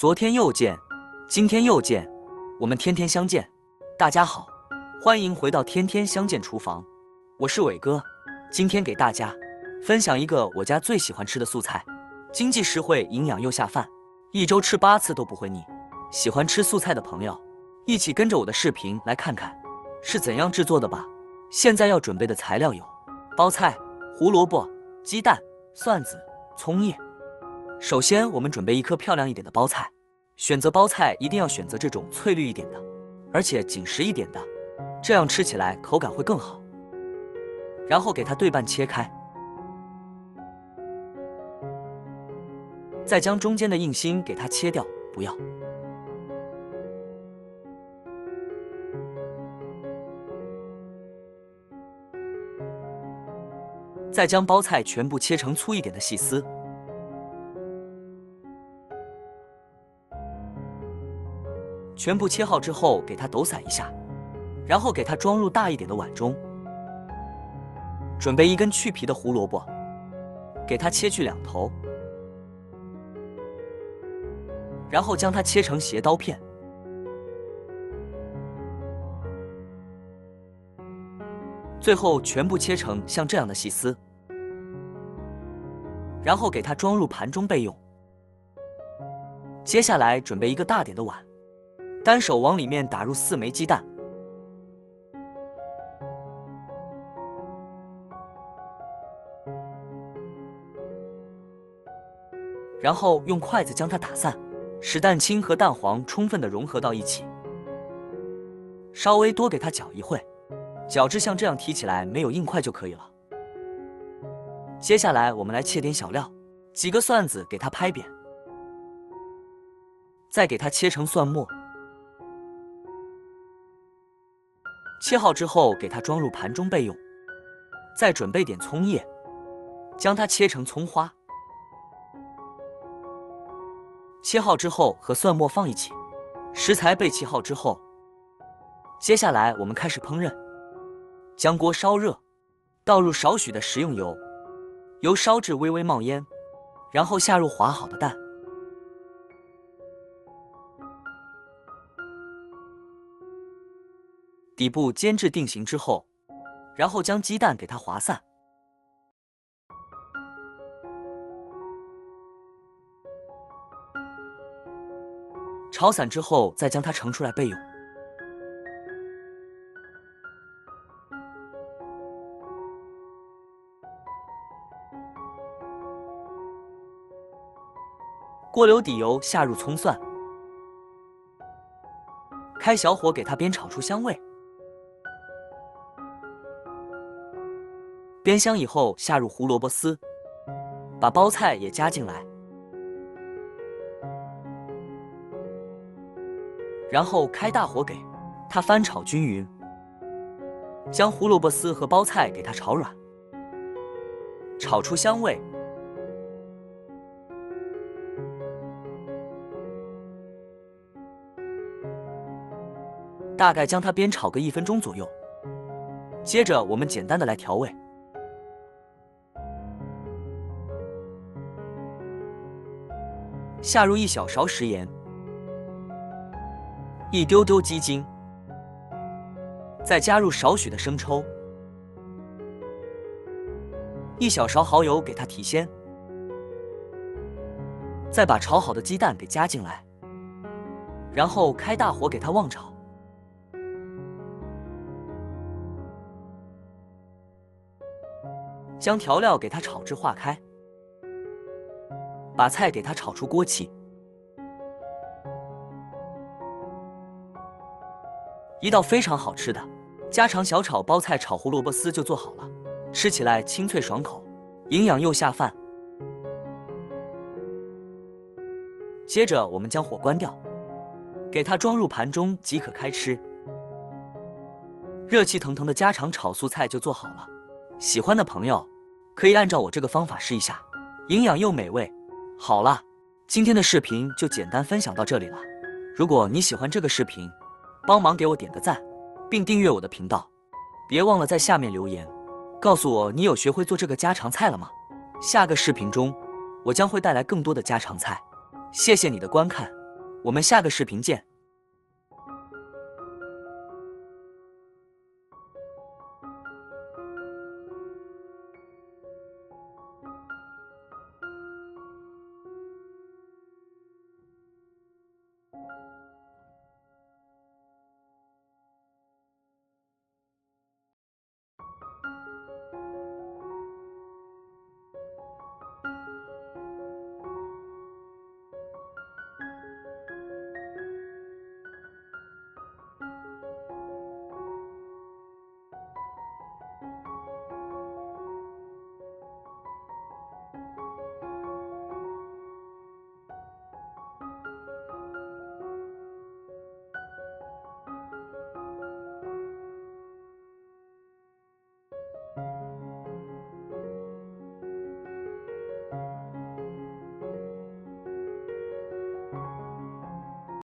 昨天又见，今天又见，我们天天相见。大家好，欢迎回到天天相见厨房，我是伟哥。今天给大家分享一个我家最喜欢吃的素菜，经济实惠，营养又下饭，一周吃8次都不会腻。喜欢吃素菜的朋友，一起跟着我的视频来看看是怎样制作的吧。现在要准备的材料有包菜、胡萝卜、鸡蛋、蒜子、葱叶。首先我们准备一颗漂亮一点的包菜，选择包菜一定要选择这种翠绿一点的，而且紧实一点的，这样吃起来口感会更好。然后给它对半切开，再将中间的硬心给它切掉，不要。再将包菜全部切成粗一点的细丝，全部切好之后给它抖散一下，然后给它装入大一点的碗中。准备一根去皮的胡萝卜，给它切去2头，然后将它切成斜刀片，最后全部切成像这样的细丝，然后给它装入盘中备用。接下来准备一个大点的碗，单手往里面打入4枚鸡蛋，然后用筷子将它打散，使蛋清和蛋黄充分的融合到一起。稍微多给它搅一会，搅至像这样提起来没有硬块就可以了。接下来我们来切点小料，几个蒜子给它拍扁，再给它切成蒜末。切好之后给它装入盘中备用。再准备点葱叶，将它切成葱花。切好之后和蒜末放一起，食材备齐好之后，接下来我们开始烹饪。将锅烧热，倒入少许的食用油，油烧至微微冒烟，然后下入划好的蛋，底部煎至定型之后，然后将鸡蛋给它划散。炒散之后再将它盛出来备用。锅留底油，下入葱蒜，开小火给它煸炒出香味。煸香以后下入胡萝卜丝，把包菜也加进来，然后开大火给它翻炒均匀，将胡萝卜丝和包菜给它炒软，炒出香味。大概将它煸炒个1分钟左右。接着我们简单的来调味，下入1小勺食盐，一丢丢鸡精，再加入少许的生抽，1小勺蚝油给它提鲜，再把炒好的鸡蛋给加进来，然后开大火给它旺炒。将调料给它炒至化开，把菜给它炒出锅气。一道非常好吃的家常小炒包菜炒胡萝卜丝就做好了，吃起来清脆爽口，营养又下饭。接着我们将火关掉，给它装入盘中即可开吃。热气腾腾的家常炒素菜就做好了，喜欢的朋友可以按照我这个方法试一下，营养又美味。好了，今天的视频就简单分享到这里了。如果你喜欢这个视频，帮忙给我点个赞，并订阅我的频道。别忘了在下面留言，告诉我你有学会做这个家常菜了吗？下个视频中，我将会带来更多的家常菜。谢谢你的观看，我们下个视频见。